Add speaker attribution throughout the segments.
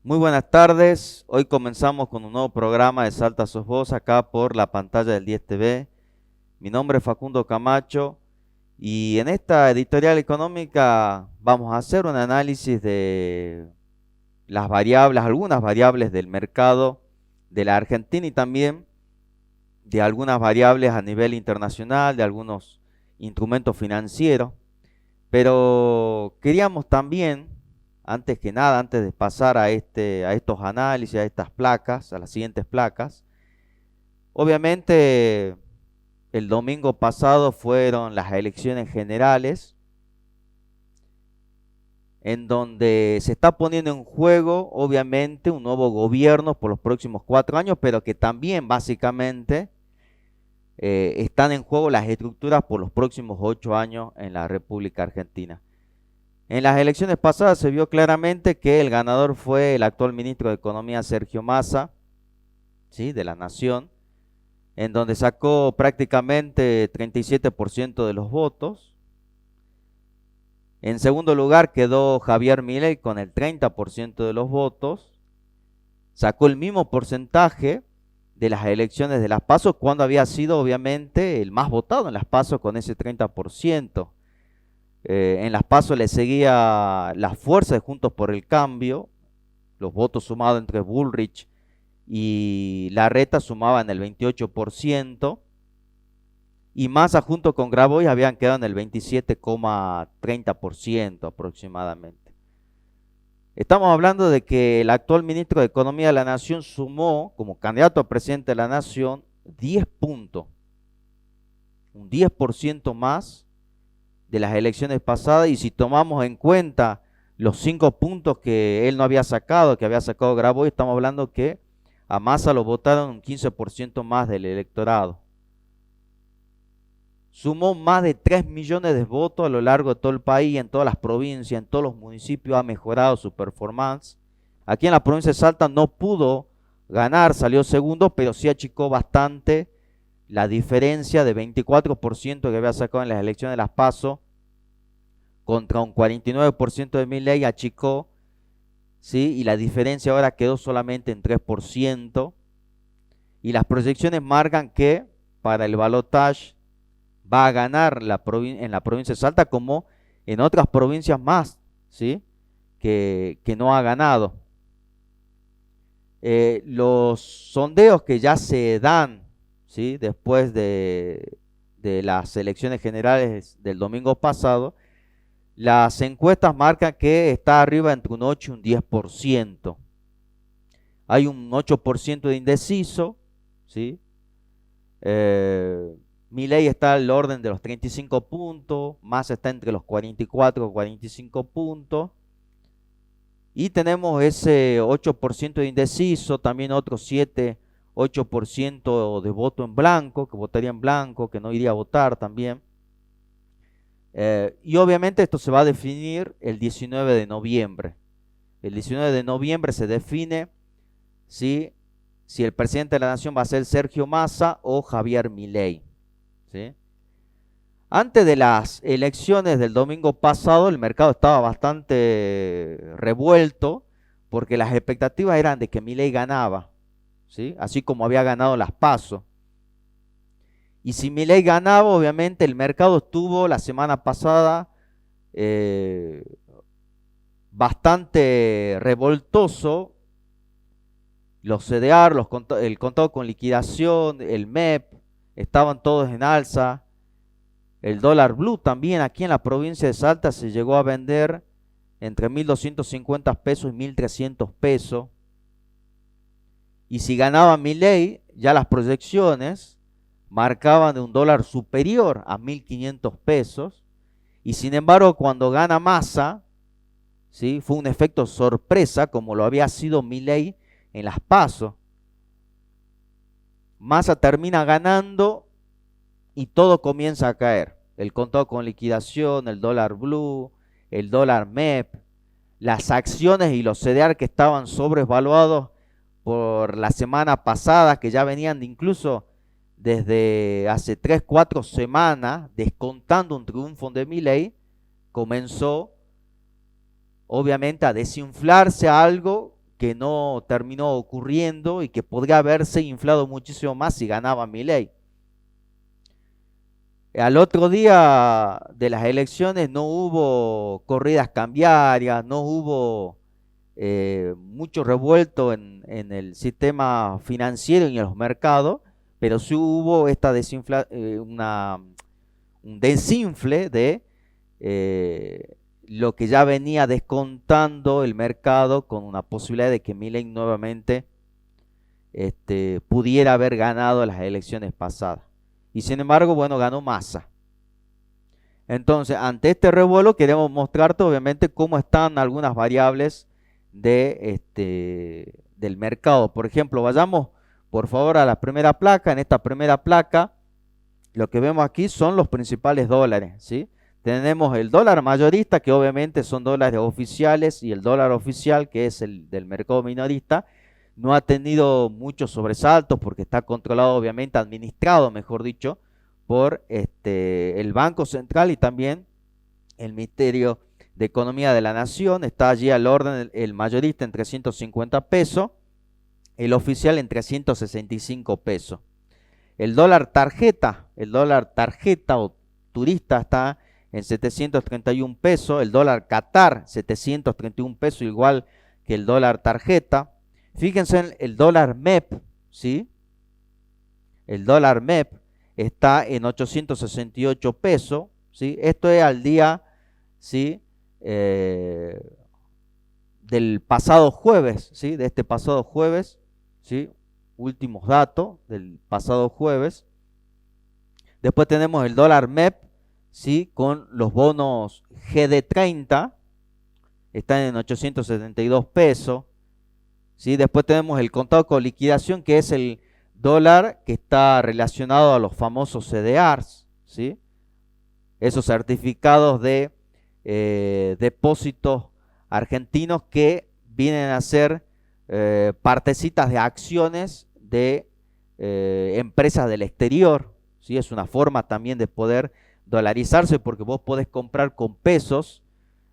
Speaker 1: Muy buenas tardes. Hoy comenzamos con un nuevo programa de Salta Sos Vos acá por la pantalla del 10 TV. Mi nombre es Facundo Camacho y en esta editorial económica vamos a hacer un análisis de las variables, algunas variables del mercado de la Argentina y también de algunas variables a nivel internacional, de algunos instrumentos financieros. Pero queríamos también, antes que nada, antes de pasar a estos análisis, a estas placas, a las siguientes placas, obviamente el domingo pasado fueron las elecciones generales, en donde se está poniendo en juego, obviamente, un nuevo gobierno por los próximos 4 años, pero que también básicamente están en juego las estructuras por los próximos 8 años en la República Argentina. En las elecciones pasadas se vio claramente que el ganador fue el actual ministro de Economía Sergio Massa, ¿sí?, de la Nación, en donde sacó prácticamente 37% de los votos. En segundo lugar quedó Javier Milei con el 30% de los votos. Sacó el mismo porcentaje de las elecciones de las PASO cuando había sido obviamente el más votado en las PASO con ese 30%. En las PASO le seguía la fuerza de Juntos por el Cambio, los votos sumados entre Bullrich y Larreta sumaban el 28%, y Massa junto con Grabois habían quedado en el 27,30% aproximadamente. Estamos hablando de que el actual ministro de Economía de la Nación sumó como candidato a presidente de la Nación 10 puntos, un 10% más de las elecciones pasadas, y si tomamos en cuenta los 5 puntos que él no había sacado, que había sacado Grabois, estamos hablando que a Massa lo votaron un 15% más del electorado. Sumó más de 3 millones de votos a lo largo de todo el país, en todas las provincias, en todos los municipios ha mejorado su performance. Aquí en la provincia de Salta no pudo ganar, salió segundo, pero sí achicó bastante la diferencia de 24% que había sacado en las elecciones de las PASO contra un 49% de Milei, achicó, ¿sí? Y la diferencia ahora quedó solamente en 3%, y las proyecciones marcan que para el balotaje va a ganar en la provincia de Salta como en otras provincias más, ¿sí?, que no ha ganado. Los sondeos que ya se dan, ¿sí?, después de las elecciones generales del domingo pasado, las encuestas marcan que está arriba entre un 8 y un 10%. Hay un 8% de indeciso, ¿sí? Milei está al orden de los 35 puntos, Massa está entre los 44 y 45 puntos. Y tenemos ese 8% de indeciso, también otro 7, 8% de voto en blanco, que votaría en blanco, que no iría a votar también. Y obviamente esto se va a definir el 19 de noviembre. El 19 de noviembre se define si el presidente de la Nación va a ser Sergio Massa o Javier Milei, ¿sí? Antes de las elecciones del domingo pasado, el mercado estaba bastante revuelto porque las expectativas eran de que Milei ganaba, ¿sí?, así como había ganado las PASO. Y si Milei ganaba, obviamente el mercado estuvo la semana pasada bastante revoltoso. Los CDR, el contado con liquidación, el MEP, estaban todos en alza. El dólar blue también aquí en la provincia de Salta se llegó a vender entre 1.250 pesos y 1.300 pesos. Y si ganaba Milei, ya las proyecciones marcaban de un dólar superior a 1.500 pesos. Y sin embargo, cuando gana Massa, ¿sí?, fue un efecto sorpresa, como lo había sido Milei en las PASO. Massa termina ganando y todo comienza a caer. El contado con liquidación, el dólar blue, el dólar MEP, las acciones y los CDR que estaban sobrevaluados por la semana pasada, que ya venían incluso desde hace 3, 4 semanas descontando un triunfo de Milei, comenzó obviamente a desinflarse algo que no terminó ocurriendo y que podría haberse inflado muchísimo más si ganaba Milei. Al otro día de las elecciones no hubo corridas cambiarias, no hubo mucho revuelto en el sistema financiero y en los mercados, pero sí hubo un desinfle de lo que ya venía descontando el mercado con una posibilidad de que Milei nuevamente pudiera haber ganado las elecciones pasadas. Y sin embargo, bueno, ganó Massa. Entonces, ante este revuelo queremos mostrarte obviamente cómo están algunas variables del mercado. Por ejemplo, vayamos por favor a la primera placa. En esta primera placa, lo que vemos aquí son los principales dólares, ¿sí? Tenemos el dólar mayorista, que obviamente son dólares oficiales, y el dólar oficial, que es el del mercado minorista. No ha tenido muchos sobresaltos porque está controlado, obviamente, administrado, mejor dicho, por el Banco Central y también el Ministerio de Economía de la Nación. Está allí al orden el mayorista en 350 pesos, el oficial en 365 pesos. El dólar tarjeta o turista está en 731 pesos, el dólar Qatar 731 pesos, igual que el dólar tarjeta. Fíjense en el dólar MEP, ¿sí? El dólar MEP está en 868 pesos, ¿sí? Esto es al día, ¿sí? Del pasado jueves, ¿sí? De este pasado jueves, ¿sí? Últimos datos del pasado jueves. Después tenemos el dólar MEP, ¿sí? Con los bonos GD30, están en 872 pesos. ¿Sí? Después tenemos el contado con liquidación, que es el dólar que está relacionado a los famosos CDRs, ¿sí? Esos certificados de depósitos argentinos que vienen a ser partecitas de acciones de empresas del exterior, ¿sí? Es una forma también de poder dolarizarse, porque vos podés comprar con pesos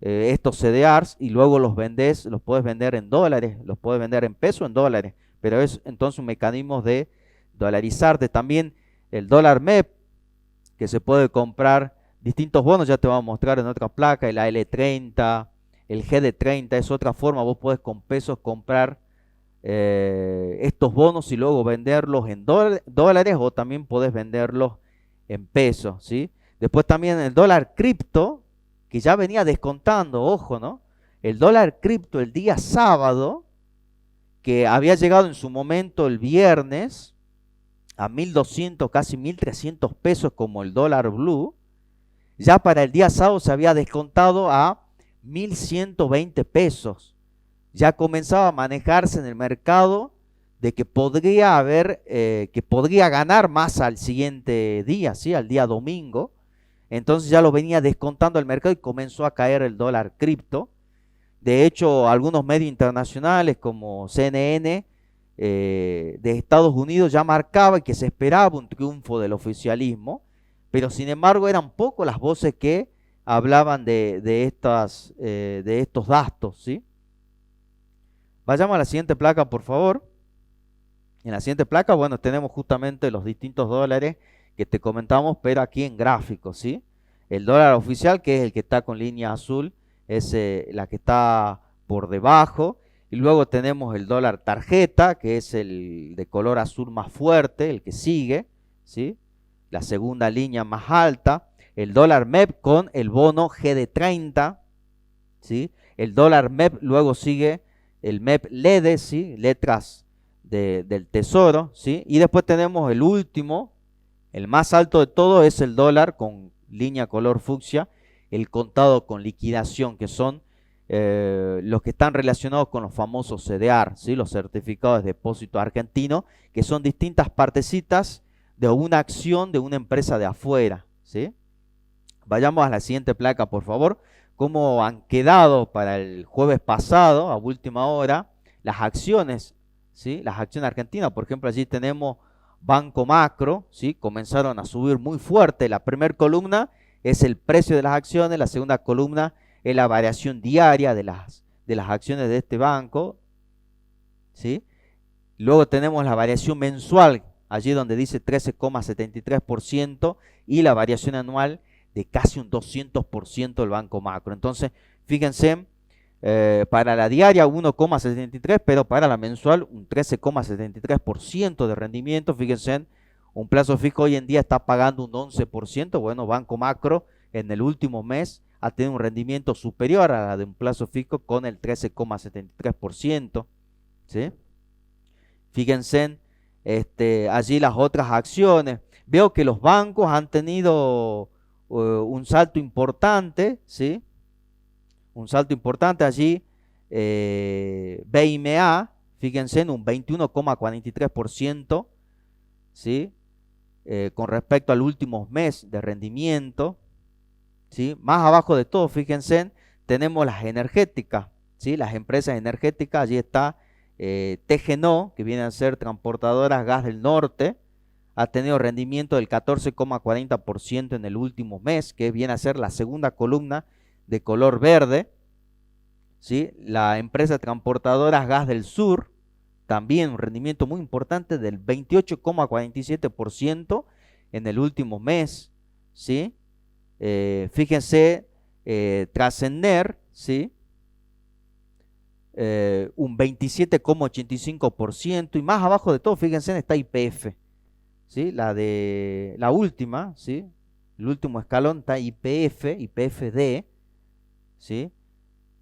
Speaker 1: estos CDRs y luego los vendés, los podés vender en dólares, los podés vender en pesos, en dólares, pero es entonces un mecanismo de dolarizarte. También el dólar MEP, que se puede comprar distintos bonos, ya te vamos a mostrar en otra placa, el AL30, el GD30, es otra forma. Vos podés con pesos comprar estos bonos y luego venderlos en dólares, o también podés venderlos en pesos, ¿sí? Después también el dólar cripto, que ya venía descontando, ojo, ¿no? El dólar cripto el día sábado, que había llegado en su momento el viernes a 1.200, casi 1.300 pesos como el dólar blue, ya para el día sábado se había descontado a 1.120 pesos. Ya comenzaba a manejarse en el mercado de que podría ganar más al siguiente día, ¿sí? Al día domingo. Entonces ya lo venía descontando el mercado y comenzó a caer el dólar cripto. De hecho, algunos medios internacionales como CNN de Estados Unidos ya marcaban que se esperaba un triunfo del oficialismo, pero sin embargo eran pocas las voces que hablaban de estos datos, ¿sí? Vayamos a la siguiente placa, por favor. En la siguiente placa, bueno, tenemos justamente los distintos dólares que te comentamos, pero aquí en gráficos, ¿sí? El dólar oficial, que es el que está con línea azul, es la que está por debajo. Y luego tenemos el dólar tarjeta, que es el de color azul más fuerte, el que sigue, ¿sí? La segunda línea más alta. El dólar MEP con el bono GD30, ¿sí? El dólar MEP, luego sigue el MEP LED, ¿sí? Letras del tesoro, ¿sí? Y después tenemos el último, el más alto de todo, es el dólar con línea color fucsia, el contado con liquidación, que son los que están relacionados con los famosos CDR, ¿sí? Los certificados de depósito argentino, que son distintas partecitas de una acción de una empresa de afuera, ¿sí? Vayamos a la siguiente placa, por favor. Cómo han quedado para el jueves pasado, a última hora, las acciones, ¿sí? Las acciones argentinas. Por ejemplo, allí tenemos Banco Macro, ¿sí? Comenzaron a subir muy fuerte. La primera columna es el precio de las acciones, la segunda columna es la variación diaria de las acciones de este banco. ¿sí? Luego tenemos la variación mensual, allí donde dice 13,73% y la variación anual de casi un 200% del Banco Macro. Entonces, fíjense, para la diaria 1,73, pero para la mensual un 13,73% de rendimiento. Fíjense, un plazo fijo hoy en día está pagando un 11%. Bueno, Banco Macro en el último mes ha tenido un rendimiento superior a la de un plazo fijo con el 13,73%, ¿sí? Fíjense, allí las otras acciones. Veo que los bancos han tenido un salto importante, ¿sí? Un salto importante allí. BIMA, fíjense, en un 21,43%, ¿sí? Con respecto al último mes de rendimiento, ¿sí? Más abajo de todo, fíjense, tenemos las energéticas, ¿sí? Las empresas energéticas, allí está TGNO, que vienen a ser transportadoras Gas del Norte, ha tenido rendimiento del 14,40% en el último mes, que viene a ser la segunda columna de color verde, ¿sí? La empresa transportadora Gas del Sur, también un rendimiento muy importante del 28,47% en el último mes, ¿sí? Fíjense, Trascender, ¿sí? Un 27,85%, y más abajo de todo, fíjense, está YPF, ¿sí? La última, ¿sí? El último escalón está YPFD, ¿sí?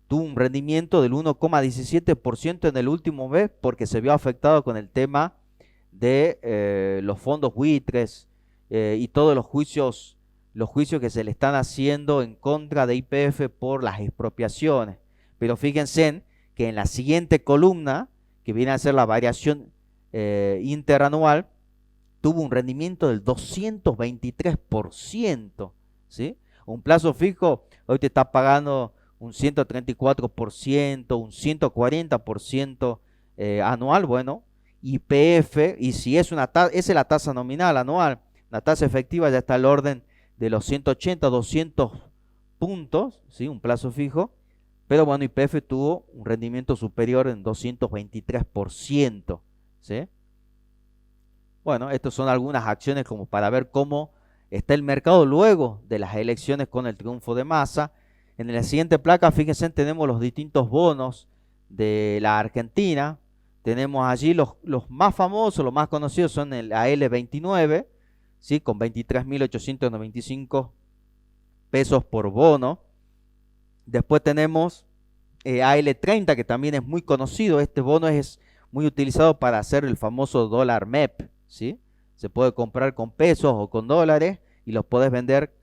Speaker 1: Tuvo un rendimiento del 1,17% en el último mes porque se vio afectado con el tema de los fondos buitres y todos los juicios que se le están haciendo en contra de YPF por las expropiaciones. Pero fíjense que en la siguiente columna, que viene a ser la variación interanual, tuvo un rendimiento del 223%, ¿sí? Un plazo fijo hoy te está pagando un 134%, un 140% anual. Bueno, YPF, y si es esa es la tasa nominal anual, la tasa efectiva ya está al orden de los 180, 200 puntos, ¿sí? Un plazo fijo, pero bueno, YPF tuvo un rendimiento superior en 223%, ¿sí? Bueno, estas son algunas acciones como para ver cómo está el mercado luego de las elecciones con el triunfo de Massa. En la siguiente placa, fíjense, tenemos los distintos bonos de la Argentina. Tenemos allí los más famosos, los más conocidos son el AL29, ¿sí? Con 23.895 pesos por bono. Después tenemos AL30, que también es muy conocido. Este bono es muy utilizado para hacer el famoso dólar MEP, ¿sí? Se puede comprar con pesos o con dólares y los puedes vender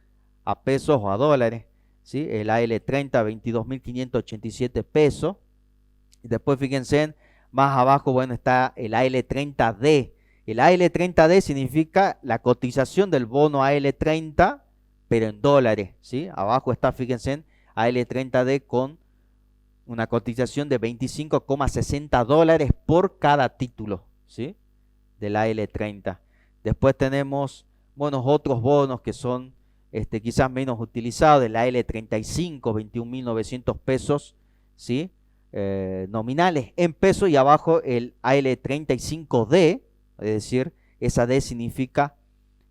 Speaker 1: a pesos o a dólares, ¿sí? El AL30, 22.587 pesos. Y después fíjense, más abajo, bueno, está el AL30D. El AL30D significa la cotización del bono AL30, pero en dólares, ¿sí? Abajo está, fíjense, AL30D con una cotización de 25,60 dólares por cada título, ¿sí? Del AL30. Después tenemos, bueno, otros bonos que son quizás menos utilizados, el AL35, 21.900 pesos, ¿sí? Nominales en pesos, y abajo el AL35D, es decir, esa D significa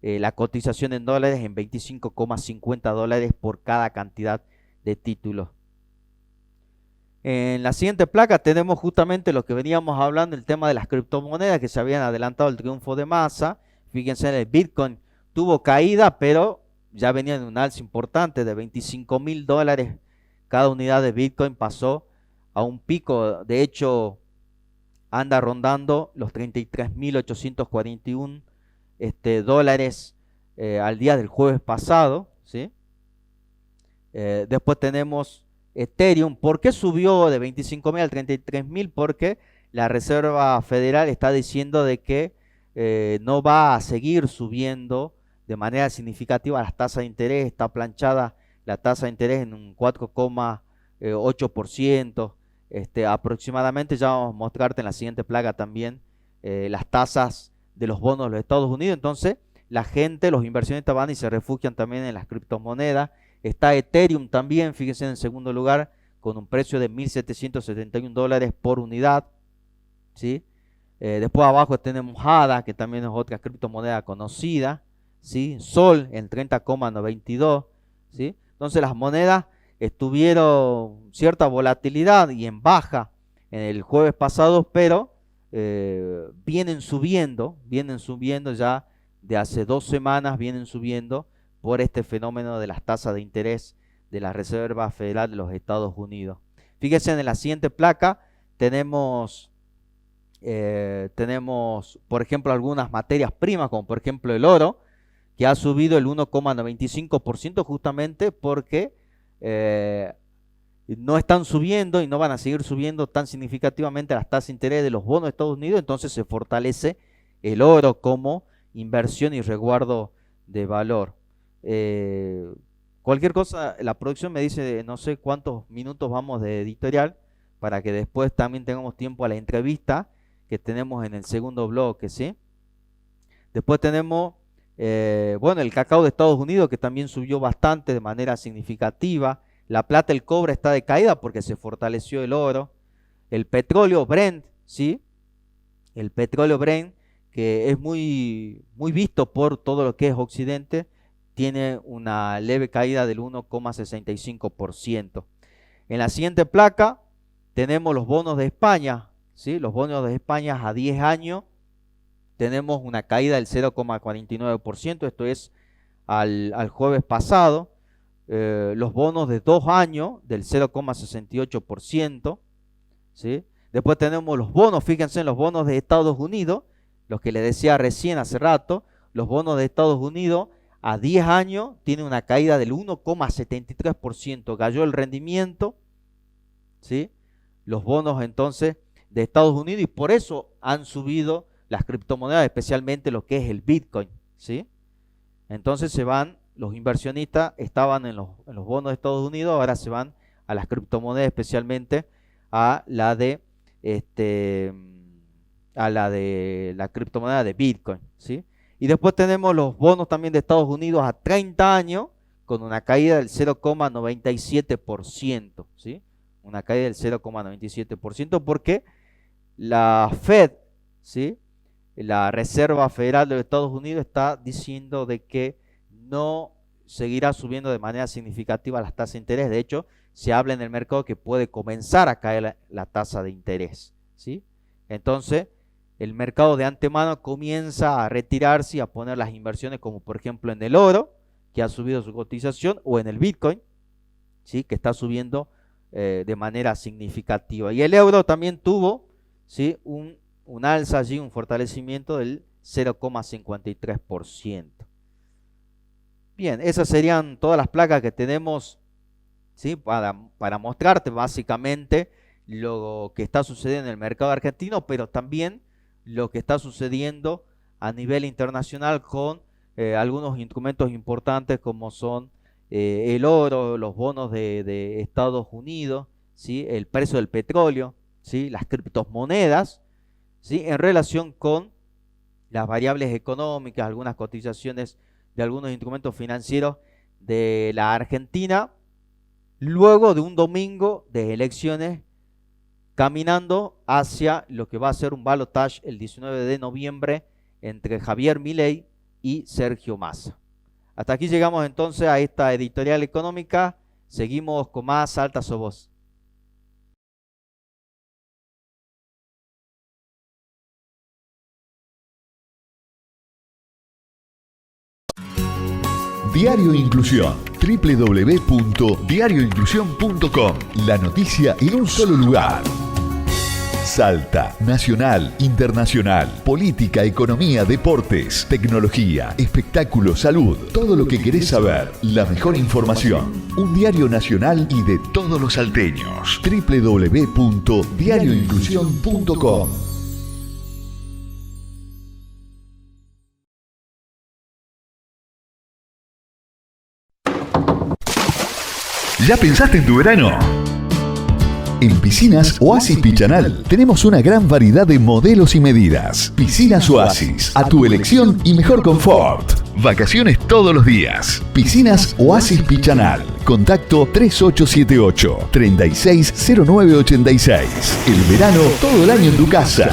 Speaker 1: la cotización en dólares en 25,50 dólares por cada cantidad de títulos. En la siguiente placa tenemos justamente lo que veníamos hablando, el tema de las criptomonedas que se habían adelantado el triunfo de Massa. Fíjense, el Bitcoin tuvo caída, pero ya venía en un alza importante de 25.000 dólares. Cada unidad de Bitcoin pasó a un pico, de hecho anda rondando los 33.841 dólares al día del jueves pasado, ¿sí? Después tenemos Ethereum. ¿Por qué subió de 25.000 al 33.000? Porque la Reserva Federal está diciendo de que no va a seguir subiendo de manera significativa las tasas de interés. Está planchada la tasa de interés en un 4,8%. Aproximadamente. Ya vamos a mostrarte en la siguiente placa también las tasas de los bonos de los Estados Unidos. Entonces la gente, los inversionistas van y se refugian también en las criptomonedas. Está Ethereum también, fíjense, en segundo lugar, con un precio de 1.771 dólares por unidad. ¿sí? Después abajo tenemos ADA, que también es otra criptomoneda conocida, ¿sí? Sol en 30,92, ¿sí? Entonces las monedas estuvieron cierta volatilidad y en baja en el jueves pasado, pero vienen subiendo ya de hace 2 semanas, vienen subiendo por este fenómeno de las tasas de interés de la Reserva Federal de los Estados Unidos. Fíjense en la siguiente placa, tenemos, por ejemplo, algunas materias primas, como por ejemplo el oro, que ha subido el 1,95% justamente porque no están subiendo y no van a seguir subiendo tan significativamente las tasas de interés de los bonos de Estados Unidos, entonces se fortalece el oro como inversión y resguardo de valor. Cualquier cosa, la producción me dice no sé cuántos minutos vamos de editorial para que después también tengamos tiempo a la entrevista que tenemos en el segundo bloque, ¿sí? Después tenemos, bueno, el cacao de Estados Unidos que también subió bastante de manera significativa. La plata, el cobre está de caída porque se fortaleció el oro. El petróleo Brent, ¿sí? El petróleo Brent, que es muy visto por todo lo que es Occidente, tiene una leve caída del 1,65%. En la siguiente placa tenemos los bonos de España, ¿sí? Los bonos de España a 10 años tenemos una caída del 0,49%, esto es al jueves pasado. Los bonos de 2 años del 0,68%, ¿sí? Después tenemos los bonos, fíjense en los bonos de Estados Unidos, los que les decía recién hace rato, los bonos de Estados Unidos a 10 años tienen una caída del 1,73%, cayó el rendimiento, ¿sí? Los bonos entonces de Estados Unidos y por eso han subido las criptomonedas, especialmente lo que es el Bitcoin, ¿sí? Entonces se van, los inversionistas estaban en los bonos de Estados Unidos, ahora se van a las criptomonedas, especialmente a la de la criptomoneda de Bitcoin, ¿sí? Y después tenemos los bonos también de Estados Unidos a 30 años con una caída del 0,97%, ¿sí? Una caída del 0,97% porque la Fed, ¿sí? La Reserva Federal de los Estados Unidos está diciendo de que no seguirá subiendo de manera significativa las tasas de interés. De hecho, se habla en el mercado que puede comenzar a caer la tasa de interés, ¿sí? Entonces, el mercado de antemano comienza a retirarse y a poner las inversiones como por ejemplo en el oro, que ha subido su cotización, o en el Bitcoin, ¿sí? Que está subiendo de manera significativa. Y el euro también tuvo, ¿sí? un alza allí, un fortalecimiento del 0,53%. Bien, esas serían todas las placas que tenemos, ¿sí? para mostrarte básicamente lo que está sucediendo en el mercado argentino, pero también lo que está sucediendo a nivel internacional con algunos instrumentos importantes como son el oro, los bonos de Estados Unidos, ¿sí? El precio del petróleo, ¿sí? Las criptomonedas, ¿sí? En relación con las variables económicas, algunas cotizaciones de algunos instrumentos financieros de la Argentina, luego de un domingo de elecciones, caminando hacia lo que va a ser un balotaje el 19 de noviembre entre Javier Milei y Sergio Massa. Hasta aquí llegamos entonces a esta editorial económica. Seguimos con más Alta Voz.
Speaker 2: Diario Inclusión, www.diarioinclusión.com. La noticia en un solo lugar. Salta, nacional, internacional, política, economía, deportes, tecnología, espectáculo, salud, todo lo que querés saber, la mejor información. Un diario nacional y de todos los salteños. www.diarioinclusión.com. ¿Ya pensaste en tu verano? En Piscinas Oasis Pichanal tenemos una gran variedad de modelos y medidas. Piscinas Oasis, a tu elección y mejor confort. Vacaciones todos los días. Piscinas Oasis Pichanal. Contacto 3878-360986. El verano todo el año en tu casa.